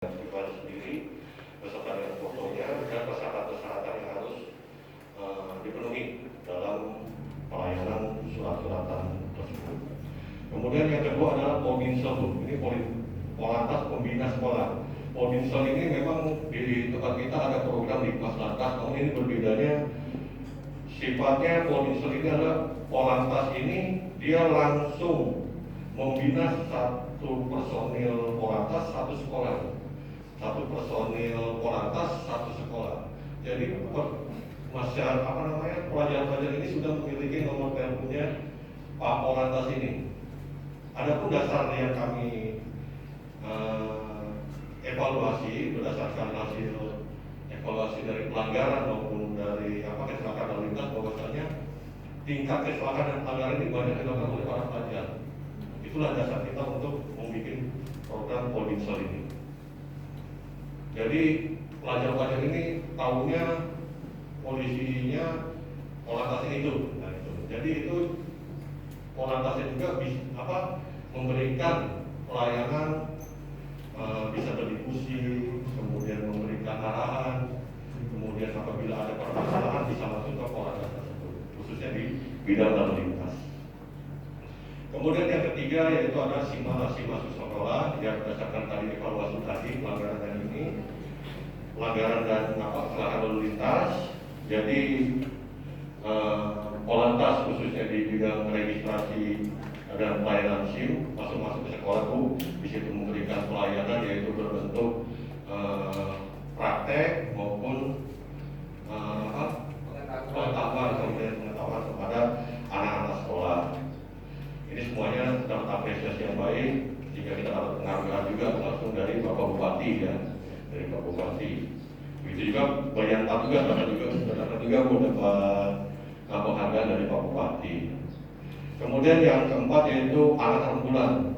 pribadi sendiri beserta dengan fotonya dan persyaratan-persyaratan yang harus dipenuhi dalam pelayanan surat-suratan tersebut. Kemudian yang kedua adalah Polbinsel. Ini Polantas Pembina Sekolah. Polbinsel ini memang di tempat kita ada program di Mas Lantas, namun ini berbedanya sifatnya. Polbinsel ini adalah Polantas ini dia langsung membina satu personil Polantas satu sekolah. Satu personil Polantas satu sekolah. Jadi pelajar-pelajar ini sudah memiliki nomor teleponnya Pak Polantas ini. Adapun dasar yang kami evaluasi berdasarkan hasil evaluasi dari pelanggaran maupun dari kecelakaan lalu lintas, bahwasanya tingkat kecelakaan dan pelanggaran ini banyak dilakukan oleh para pelajar. Itulah dasar kita untuk membuat program Polbinsel ini. Jadi pelajar-pelajar ini tahunya polisinya Polantasnya itu. Nah, itu. Jadi itu Polantasnya juga memberikan pelayanan, bisa berdiskusi, kemudian memberikan arahan, kemudian apabila ada permasalahan bisa masuk ke Polantas tersebut, khususnya di bidang lalu lintas. Kemudian yang ketiga yaitu ada simulasi masuk sekolah yang berdasarkan tadi evaluasi tadi pelanggaran dan kecelakaan lalu lintas. Jadi Polantas khususnya di bidang registrasi dan pelayanan SIM masuk ke sekolah itu di situ memberikan pelayanan yaitu berbentuk praktek maupun pengetahuan kepada anak-anak sekolah. Ini semuanya dapat apresiasi yang baik jika kita dapat penghargaan juga langsung dari Bapak Bupati ya, dari Pak Bupati. Begitu juga Bayantan juga dapat mendapat penghargaan dari Pak Bupati. Kemudian yang keempat yaitu anak ambulan.